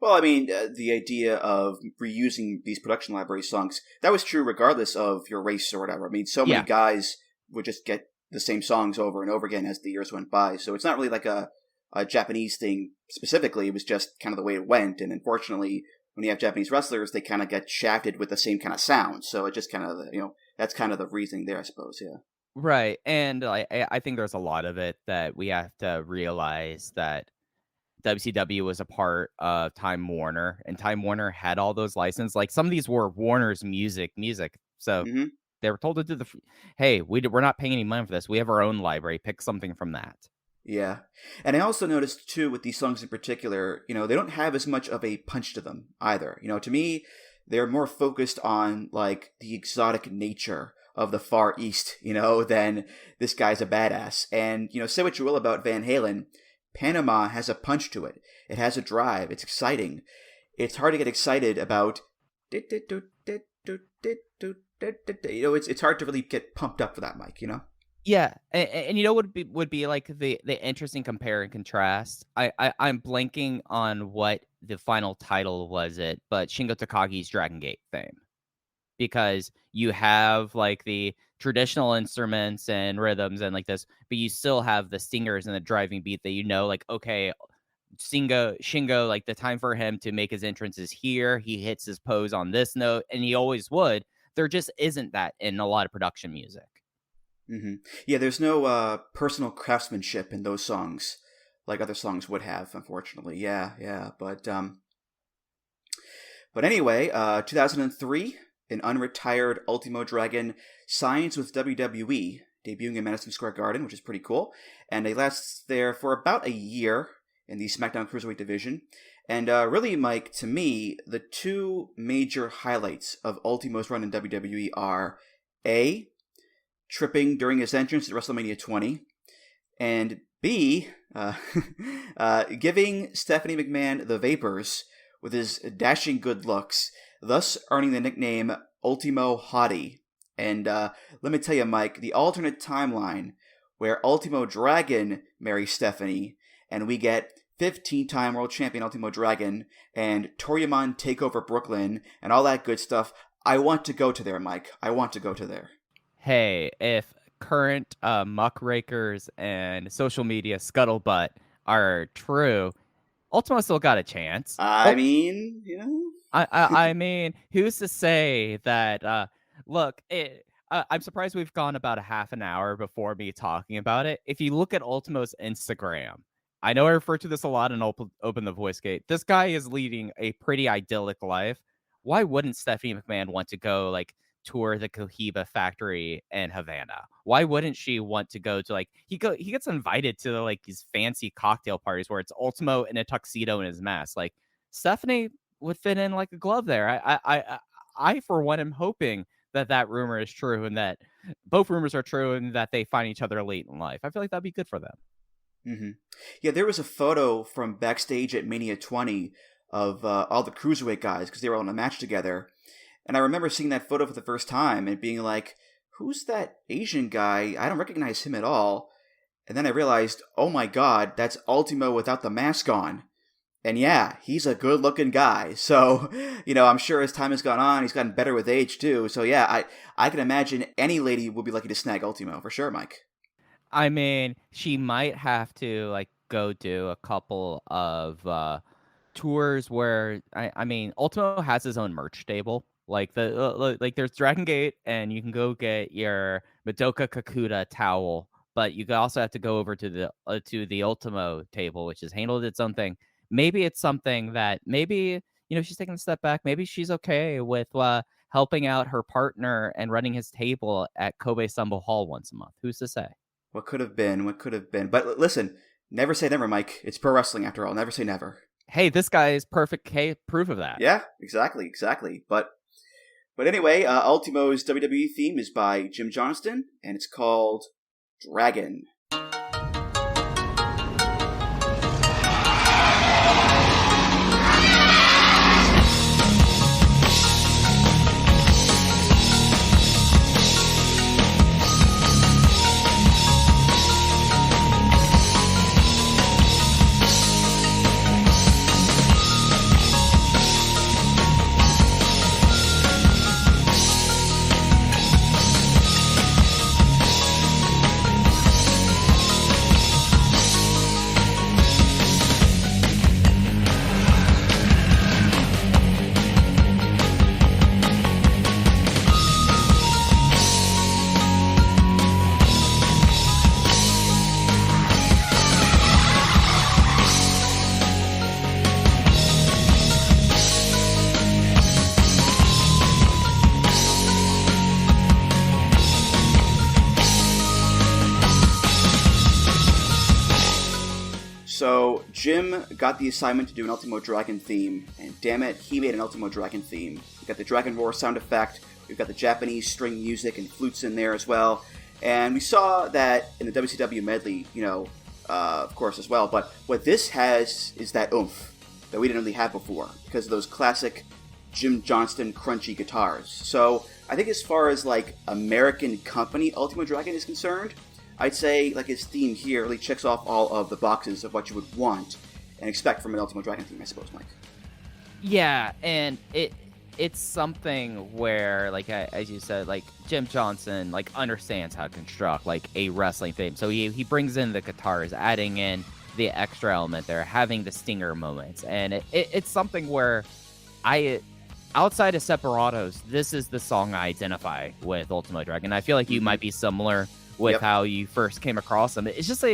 Well, I mean, the idea of reusing these production library songs, that was true regardless of your race or whatever. I mean, so many guys would just get the same songs over and over again as the years went by. So it's not really like a Japanese thing specifically. It was just kind of the way it went. And unfortunately, when you have Japanese wrestlers, they kind of get shafted with the same kind of sound. So it just kind of, you know, that's kind of the reasoning there, I suppose. Yeah. Right. And I think there's a lot of it that we have to realize that WCW was a part of Time Warner, and Time Warner had all those licenses. Like some of these were Warner's music. So they were told to do hey, we're not paying any money for this. We have our own library. Pick something from that. Yeah. And I also noticed, too, with these songs in particular, you know, they don't have as much of a punch to them either. You know, to me, they're more focused on, like, the exotic nature of the Far East, you know, than this guy's a badass. And, you know, say what you will about Van Halen, Panama has a punch to it. It has a drive. It's exciting. It's hard to get excited about... You know, it's hard to really get pumped up for that, Mike, you know? Yeah, and you know what would be like the interesting compare and contrast. I'm blanking on what the final title was but Shingo Takagi's Dragon Gate theme, because you have like the traditional instruments and rhythms and like this, but you still have the singers and the driving beat that you know, like okay, Shingo, like the time for him to make his entrance is here. He hits his pose on this note, and he always would. There just isn't that in a lot of production music. Mm-hmm. Yeah, there's no personal craftsmanship in those songs like other songs would have, unfortunately. Yeah. But anyway, 2003, an unretired Ultimo Dragon signs with WWE, debuting in Madison Square Garden, which is pretty cool. And they last there for about a year in the SmackDown Cruiserweight division. And really, Mike, to me, the two major highlights of Ultimo's run in WWE are A, tripping during his entrance at WrestleMania 20, and B, giving Stephanie McMahon the vapors with his dashing good looks, thus earning the nickname Ultimo Hottie. And let me tell you, Mike, the alternate timeline where Ultimo Dragon marries Stephanie, and we get 15-time world champion Ultimo Dragon and Toryumon Takeover Brooklyn and all that good stuff. I want to go to there, Mike. I want to go to there. Hey, if current muckrakers and social media scuttlebutt are true, Ultimo still got a chance. I mean, I mean, who's to say that? Look, I'm surprised we've gone about a half an hour before me talking about it. If you look at Ultimo's Instagram, I know I refer to this a lot in Open the Voice Gate. This guy is leading a pretty idyllic life. Why wouldn't Stephanie McMahon want to go tour the Cohiba factory in Havana? Why wouldn't she want to go to he gets invited to these fancy cocktail parties where it's Ultimo in a tuxedo and his mask. Stephanie would fit in like a glove there. I for one am hoping that rumor is true and that both rumors are true and that they find each other late in life. I feel like that'd be good for them. Mm-hmm. Yeah, there was a photo from backstage at Mania 20 of all the Cruiserweight guys because they were all in a match together. And I remember seeing that photo for the first time and being like, who's that Asian guy? I don't recognize him at all. And then I realized, oh my god, that's Ultimo without the mask on. And yeah, he's a good-looking guy. So, I'm sure as time has gone on, he's gotten better with age too. So yeah, I can imagine any lady would be lucky to snag Ultimo, for sure, Mike. I mean, she might have to go do a couple of tours where I mean, Ultimo has his own merch stable. There's Dragon Gate, and you can go get your Madoka Kakuta towel, but you also have to go over to the Ultimo table, which is handled its own thing. Maybe it's something that she's taking a step back. Maybe she's okay with helping out her partner and running his table at Kobe Sumbo Hall once a month. Who's to say? What could have been? But listen, never say never, Mike. It's pro wrestling after all. Never say never. Hey, this guy is perfect proof of that. Yeah, exactly. But anyway, Ultimo's WWE theme is by Jim Johnston, and it's called Dragon. So Jim got the assignment to do an Ultimo Dragon theme, and damn it, he made an Ultimo Dragon theme. We got the Dragon Roar sound effect, we've got the Japanese string music and flutes in there as well, and we saw that in the WCW medley, of course as well, but what this has is that oomph that we didn't really have before, because of those classic Jim Johnston crunchy guitars. So I think as far as American company Ultimo Dragon is concerned, I'd say his theme here really checks off all of the boxes of what you would want and expect from an Ultimo Dragon theme, I suppose, Mike. Yeah, and it's something where, as you said, Jim Johnson understands how to construct a wrestling theme. So he brings in the guitars, adding in the extra element there, having the stinger moments, and it's something where outside of Separados, this is the song I identify with Ultimo Dragon. I feel like you might be similar with how you first came across them. It's just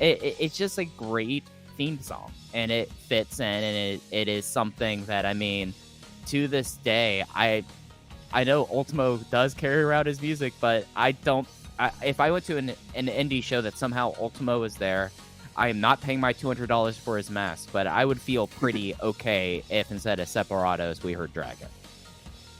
it's just a great theme song, and it fits in, and it is something that, I mean, to this day, I know Ultimo does carry around his music, but if I went to an indie show that somehow Ultimo is there, I am not paying my $200 for his mask, but I would feel pretty okay if instead of Separados, we heard Dragon.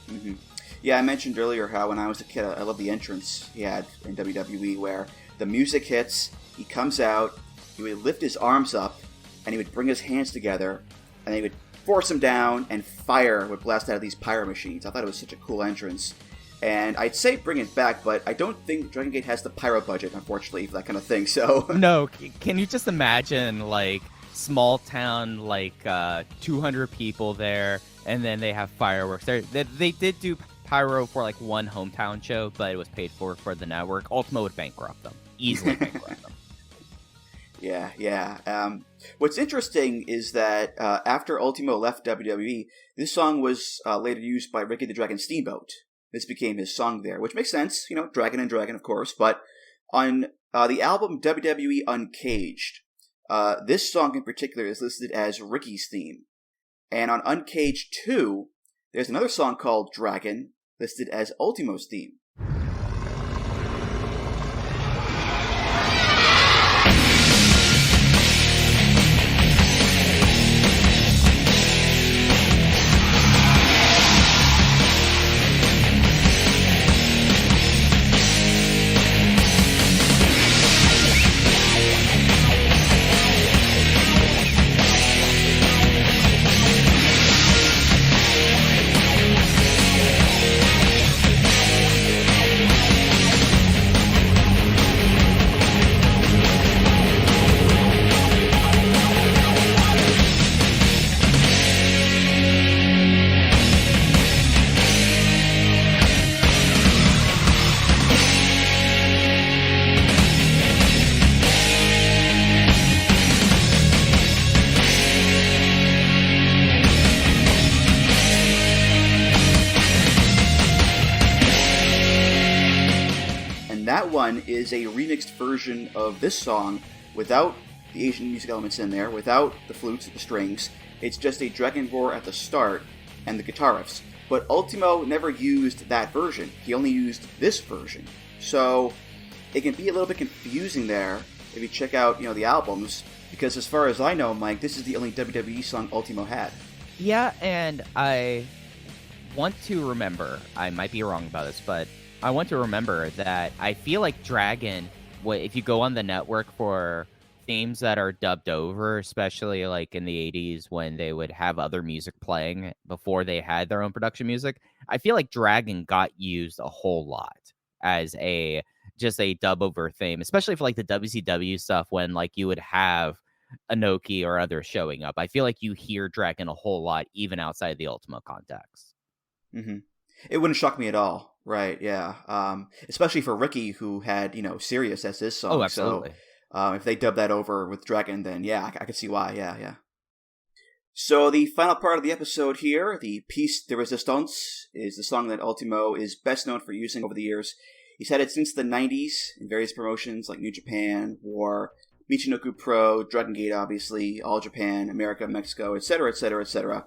Mm-hmm. Yeah, I mentioned earlier how when I was a kid, I loved the entrance he had in WWE, where the music hits, he comes out, he would lift his arms up, and he would bring his hands together, and he would force him down, and fire would blast out of these pyro machines. I thought it was such a cool entrance. And I'd say bring it back, but I don't think Dragon Gate has the pyro budget, unfortunately, for that kind of thing, so... No, can you just imagine, like, small town, like, 200 people there, and then they have fireworks. They did do pyro for, like, one hometown show, but it was paid for the network. Ultimo would bankrupt them. Easily bankrupt them. Yeah. What's interesting is that after Ultimo left WWE, this song was later used by Ricky the Dragon Steamboat. This became his song there, which makes sense, Dragon and Dragon, of course. But on the album WWE Uncaged, this song in particular is listed as Ricky's theme. And on Uncaged 2, there's another song called Dragon, listed as Ultimo's theme. That one is a remixed version of this song without the Asian music elements in there, without the flutes, the strings. It's just a dragon roar at the start and the guitar riffs. But Ultimo never used that version. He only used this version. So it can be a little bit confusing there if you check out, the albums, because as far as I know, Mike, this is the only WWE song Ultimo had. Yeah, and I want to remember, I might be wrong about this, but I want to remember that I feel like Dragon, if you go on the network for themes that are dubbed over, especially like in the 80s when they would have other music playing before they had their own production music, I feel like Dragon got used a whole lot as just a dub over theme, especially for like the WCW stuff when like you would have Inoki or others showing up. I feel like you hear Dragon a whole lot even outside the Ultimo context. Mm-hmm. It wouldn't shock me at all. Right, yeah. Especially for Ricky, who had, Sirius as his song. Oh, absolutely. So, if they dub that over with Dragon, then yeah, I could see why, yeah. So the final part of the episode here, the Piece de Resistance, is the song that Ultimo is best known for using over the years. He's had it since the 90s in various promotions like New Japan, War, Michinoku Pro, Dragon Gate, obviously, All Japan, America, Mexico, etc., etc., etc.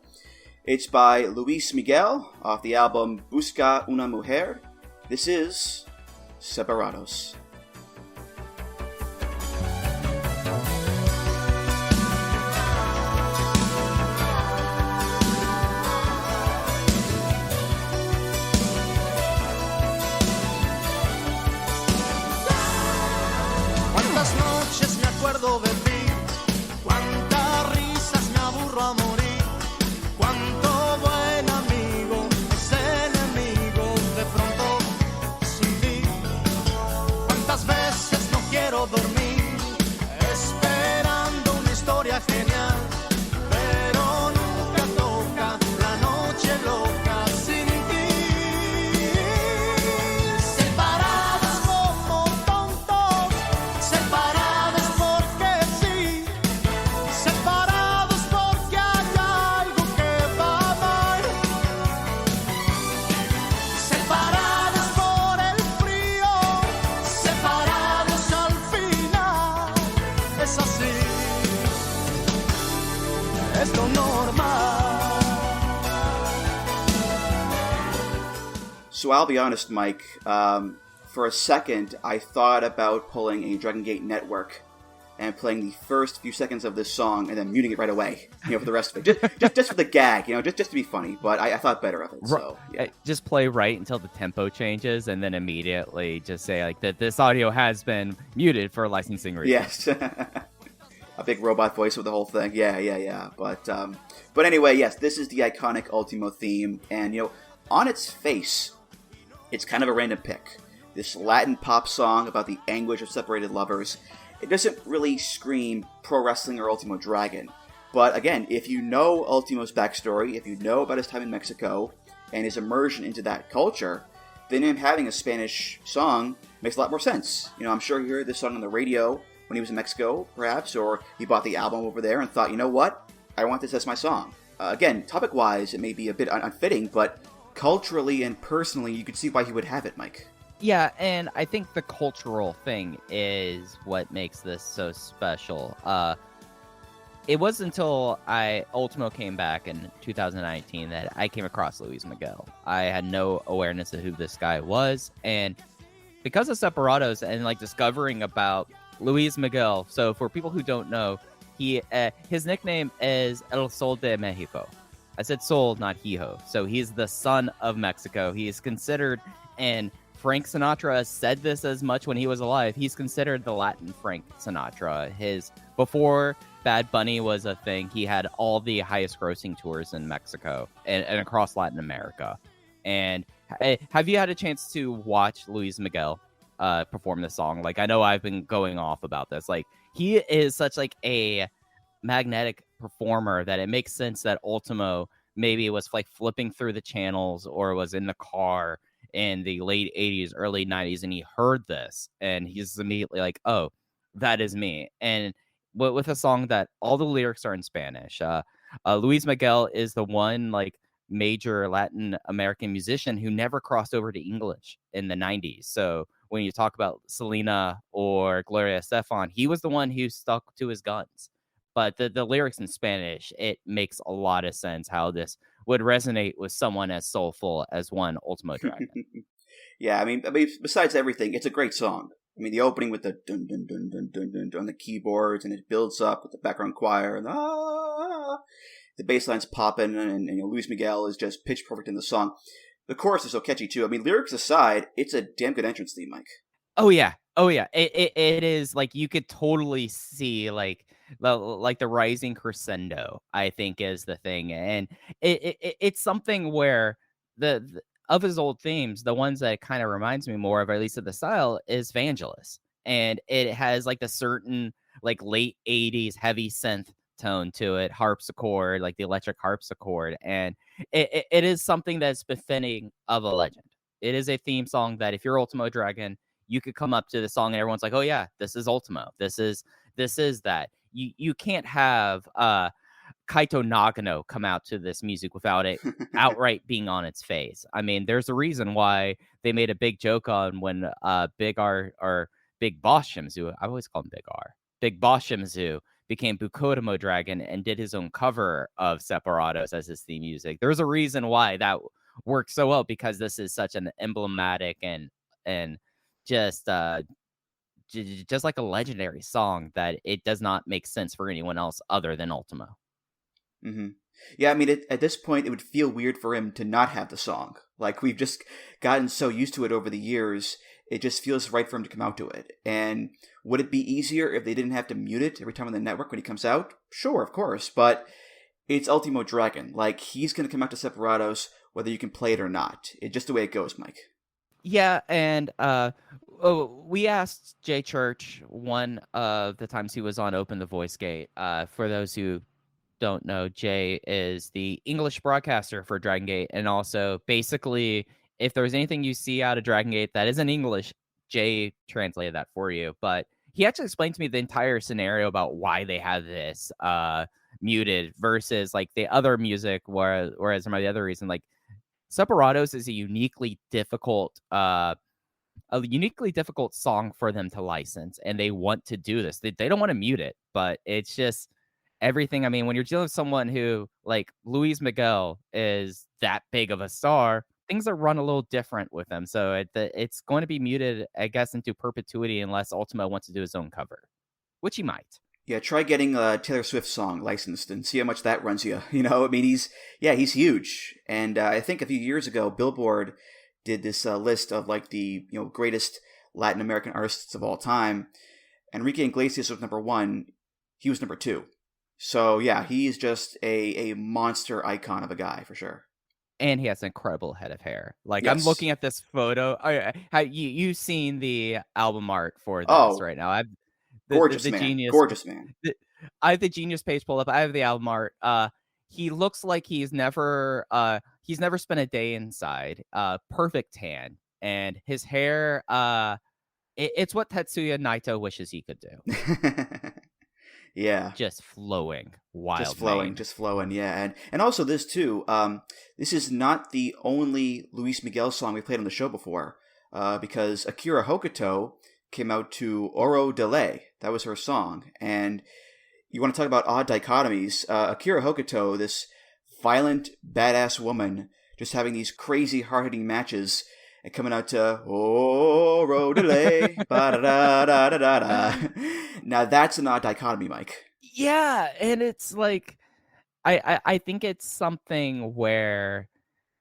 It's by Luis Miguel off the album Busca una Mujer. This is Separados. Cuántas noches me acuerdo de ti, cuántas risas me aburro a morir. Cuánto buen amigo es enemigo de pronto sin ti. Cuántas veces no quiero dormir esperando una historia genial, pero nunca toca la noche loca sin ti. Separados como tontos, separados porque sí, separados porque hay algo que va mal, separados por el frío, separados es lo normal. So I'll be honest, Mike. For a second, I thought about pulling a Dragon Gate network and playing the first few seconds of this song and then muting it right away, for the rest of it. Just for the gag, just to be funny. But I thought better of it. So yeah. Just play right until the tempo changes, and then immediately just say like that this audio has been muted for licensing reasons. Yes, a big robot voice with the whole thing. Yeah. But anyway, yes, this is the iconic Ultimo theme, and on its face, it's kind of a random pick. This Latin pop song about the anguish of separated lovers. It doesn't really scream pro wrestling or Ultimo Dragon. But again, if you know Ultimo's backstory, if you know about his time in Mexico and his immersion into that culture, then him having a Spanish song makes a lot more sense. I'm sure he heard this song on the radio when he was in Mexico, perhaps, or he bought the album over there and thought, you know what? I want this as my song. Again, topic-wise, it may be a bit unfitting, but culturally and personally, you could see why he would have it, Mike. Yeah, and I think the cultural thing is what makes this so special. It wasn't until Ultimo came back in 2019 that I came across Luis Miguel. I had no awareness of who this guy was, and because of Separados and discovering about Luis Miguel, so for people who don't know, his nickname is El Sol de Mexico. I said Sol, not Hijo. So he's the son of Mexico. He is considered, and Frank Sinatra said this as much when he was alive, he's considered the Latin Frank Sinatra. Before Bad Bunny was a thing, he had all the highest grossing tours in Mexico and across Latin America. And have you had a chance to watch Luis Miguel perform this song? I know I've been going off about this. He is such a magnetic performer that it makes sense that Ultimo maybe was flipping through the channels or was in the car in the late 80s, early 90s, and he heard this, and he's immediately like, oh, that is me. And with a song that all the lyrics are in Spanish, Luis Miguel is the one major Latin American musician who never crossed over to English in the 90s. So when you talk about Selena or Gloria Estefan, he was the one who stuck to his guns. But the lyrics in Spanish, it makes a lot of sense how this would resonate with someone as soulful as one Ultimo Dragon. Yeah, I mean, besides everything, it's a great song. I mean, the opening with the dun dun dun dun dun dun on the keyboards, and it builds up with the background choir, and the bass line's popping, and Luis Miguel is just pitch perfect in the song. The chorus is so catchy too. I mean, lyrics aside, it's a damn good entrance theme, Mike. Oh yeah. It is you could totally see the rising crescendo, I think, is the thing, and it's something where the of his old themes, the ones that it kind of reminds me more of, at least of the style, is Vangelis, and it has the certain late 80s heavy synth tone to it, harpsichord, the electric harpsichord, and it is something that's befitting of a legend. It is a theme song that if you're Ultimo Dragon, you could come up to the song and everyone's like, oh yeah, this is Ultimo. This is that. You can't have Kaito Nagano come out to this music without it outright being on its face. I mean, there's a reason why they made a big joke on when Big R or Big Boss Shimizu, I always call him Big R, Big Boss Shimizu became Bukotomo Dragon and did his own cover of Separados as his theme music. There's a reason why that works so well, because this is such an emblematic and just a legendary song that it does not make sense for anyone else other than Ultimo. Mm-hmm. Yeah, I mean, at this point, it would feel weird for him to not have the song. We've just gotten so used to it over the years, it just feels right for him to come out to it. And would it be easier if they didn't have to mute it every time on the network when he comes out? Sure, of course, but it's Ultimo Dragon. He's going to come out to Separados whether you can play it or not. It's just the way it goes, Mike. Yeah, and we asked Jay Church one of the times he was on Open the Voice Gate. For those who don't know, Jay is the English broadcaster for Dragon Gate, and also basically, if there's anything you see out of Dragon Gate that isn't English, Jay translated that for you. But he actually explained to me the entire scenario about why they have this muted versus the other music, whereas the other reason, Separados is a uniquely difficult song for them to license, and they want to do this. They don't want to mute it, but it's just everything. I mean, when you're dealing with someone who, like Luis Miguel, is that big of a star, things are run a little different with him. So it's going to be muted, I guess, into perpetuity unless Ultimo wants to do his own cover, which he might. Yeah, try getting a Taylor Swift song licensed and see how much that runs you. You know, I mean, he's huge. And I think a few years ago, Billboard did this list of like the greatest Latin American artists of all time. Enrique Iglesias was number 1. He was number 2. So yeah, he's just a monster icon of a guy for sure. And he has an incredible head of hair. Like, Yes. I'm looking at this photo. You've seen the album art for this right now? I've Gorgeous the man. Genius. Gorgeous man. I have the Genius page pulled up. I have the album art. He looks like he's never spent a day inside. Perfect tan, and his hair. It's what Tetsuya Naito wishes he could do. Yeah. Just flowing, wild. Just flowing, yeah. And also this too, this is not the only Luis Miguel song we played on the show before, because Akira Hokuto came out to Oro de Ley. That was her song. And you want to talk about odd dichotomies, Akira Hokuto, this violent, badass woman, just having these crazy, hard-hitting matches, and coming out to Oro de Ley, ba-da-da-da-da-da. Now that's an odd dichotomy, Mike. Yeah, and it's like, I think it's something where,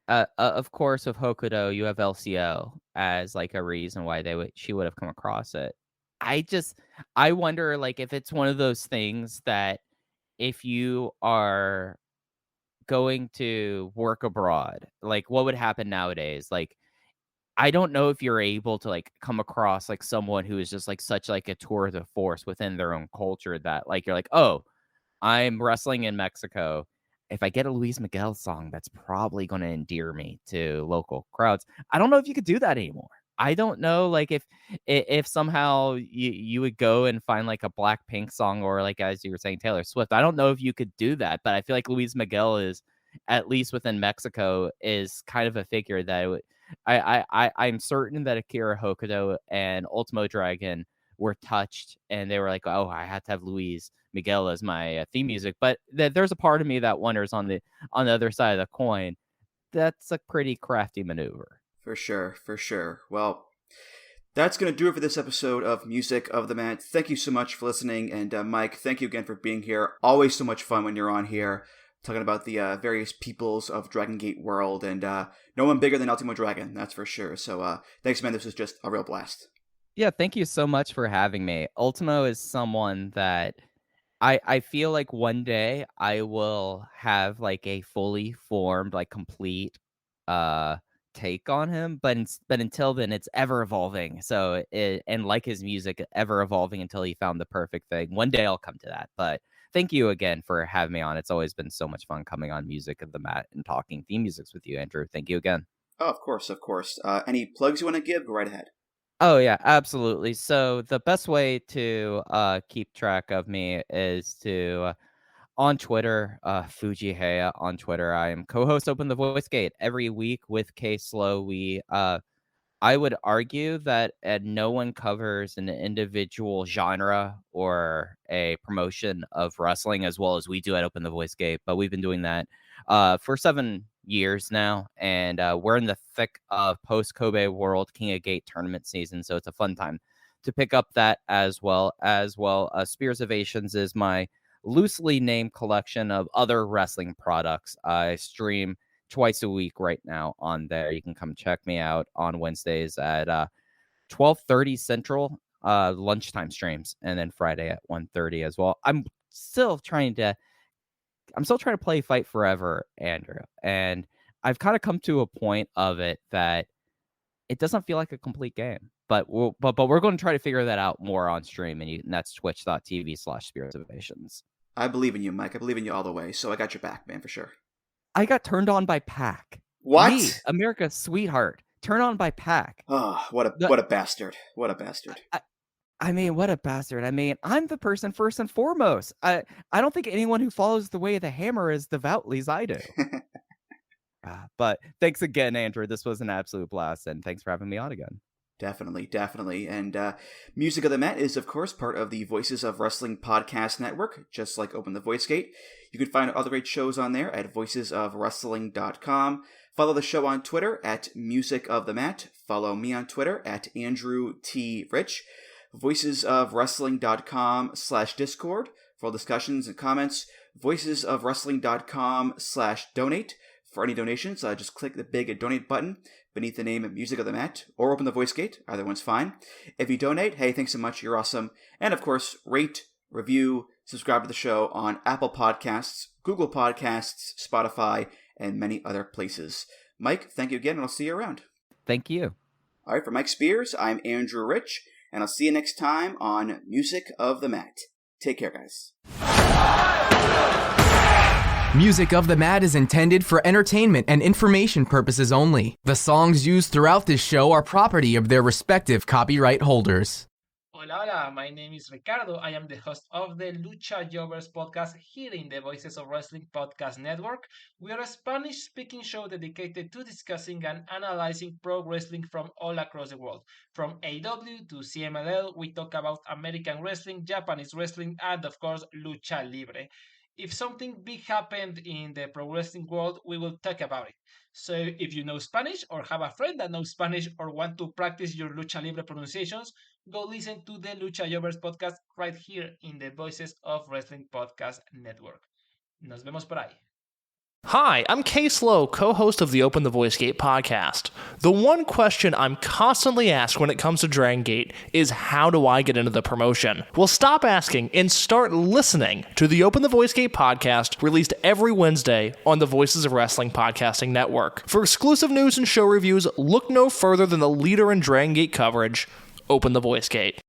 of course, with Hokuto, you have LCO as like a reason why she would have come across it. I wonder, like, if it's one of those things that if you are going to work abroad, like, what would happen nowadays? Like, I don't know if you're able to like come across like someone who is just like such like a tour de force within their own culture that like you're like, oh, I'm wrestling in Mexico. If I get a Luis Miguel song, that's probably going to endear me to local crowds. I don't know if you could do that anymore. I don't know, like if somehow you would go and find like a Blackpink song or like as you were saying Taylor Swift. I don't know if you could do that, but I feel like Luis Miguel is, at least within Mexico, is kind of a figure that it would. I'm certain that Akira Hokuto and Ultimo Dragon were touched, and they were like, "Oh, I had to have Luis Miguel as my theme music." But there's a part of me that wonders on the other side of the coin. That's a pretty crafty maneuver. For sure. Well, that's going to do it for this episode of Music of the Mat. Thank you so much for listening, and Mike, thank you again for being here. Always so much fun when you're on here, talking about the various peoples of Dragon Gate world, and no one bigger than Ultimo Dragon, that's for sure. So thanks, man. This was just a real blast. Yeah, thank you so much for having me. Ultimo is someone that I feel like one day I will have like a fully formed, like complete take on him, but until then, it's ever evolving. So and like his music, ever evolving until he found the perfect thing. One day I'll come to that, but. Thank you again for having me on. It's always been so much fun coming on Music of the Mat and talking theme musics with you, Andrew. Thank you again. Oh, of course. Any plugs you want to give? Go right ahead. Oh, yeah, absolutely. So the best way to keep track of me is to, on Twitter, Fujiheya on Twitter. I am co-host Open the Voice Gate every week with K Slow. I would argue that no one covers an individual genre or a promotion of wrestling as well as we do at Open the Voice Gate, but we've been doing that for 7 years now, and we're in the thick of post-Kobe World King of Gate tournament season, so it's a fun time to pick up that as well. SpearsOvations is my loosely named collection of other wrestling products. I stream twice a week right now on there. You can come check me out on Wednesdays at 12:30 Central, lunchtime streams, and then Friday at 1:30 as well. I'm still trying to play Fight Forever, Andrew, and I've kind of come to a point of it that it doesn't feel like a complete game. But we're going to try to figure that out more on stream, and that's twitch.tv/SpearsOvations. I believe in you, Mike. I believe in you all the way, so I got your back, man, for sure. I got turned on by Pac. What? Me, America's sweetheart. Turned on by Pac. Oh, what a bastard. What a bastard. I mean, what a bastard. I mean, I'm the person first and foremost. I don't think anyone who follows the way of the hammer as devoutly as I do. But thanks again, Andrew. This was an absolute blast, and thanks for having me on again. Definitely. And Music of the Mat is, of course, part of the Voices of Wrestling podcast network, just like Open the Voice Gate. You can find other great shows on there at voicesofwrestling.com. Follow the show on Twitter at Music of the Mat. Follow me on Twitter at Andrew T. Rich. Voicesofwrestling.com/Discord for all discussions and comments. Voicesofwrestling.com/donate. For any donations, just click the big donate button beneath the name of Music of the Mat, or Open the Voice Gate. Either one's fine. If you donate, hey, thanks so much. You're awesome. And of course, rate, review, subscribe to the show on Apple Podcasts, Google Podcasts, Spotify, and many other places. Mike, thank you again, and I'll see you around. Thank you. All right, for Mike Spears, I'm Andrew Rich, and I'll see you next time on Music of the Mat. Take care, guys. Music of the Mat is intended for entertainment and information purposes only. The songs used throughout this show are property of their respective copyright holders. Hola, my name is Ricardo. I am the host of the Lucha Jovers podcast here in the Voices of Wrestling podcast network. We are a Spanish-speaking show dedicated to discussing and analyzing pro wrestling from all across the world. From AEW to CMLL, we talk about American wrestling, Japanese wrestling, and of course, Lucha Libre. If something big happened in the pro wrestling world, we will talk about it. So if you know Spanish or have a friend that knows Spanish or want to practice your Lucha Libre pronunciations, go listen to the Lucha Jovers podcast right here in the Voices of Wrestling podcast network. Nos vemos por ahí. Hi, I'm Case Lowe, co-host of the Open the Voice Gate podcast. The one question I'm constantly asked when it comes to Dragon Gate is how do I get into the promotion? Well, stop asking and start listening to the Open the Voice Gate podcast, released every Wednesday on the Voices of Wrestling podcasting network. For exclusive news and show reviews, look no further than the leader in Dragon Gate coverage, Open the Voice Gate.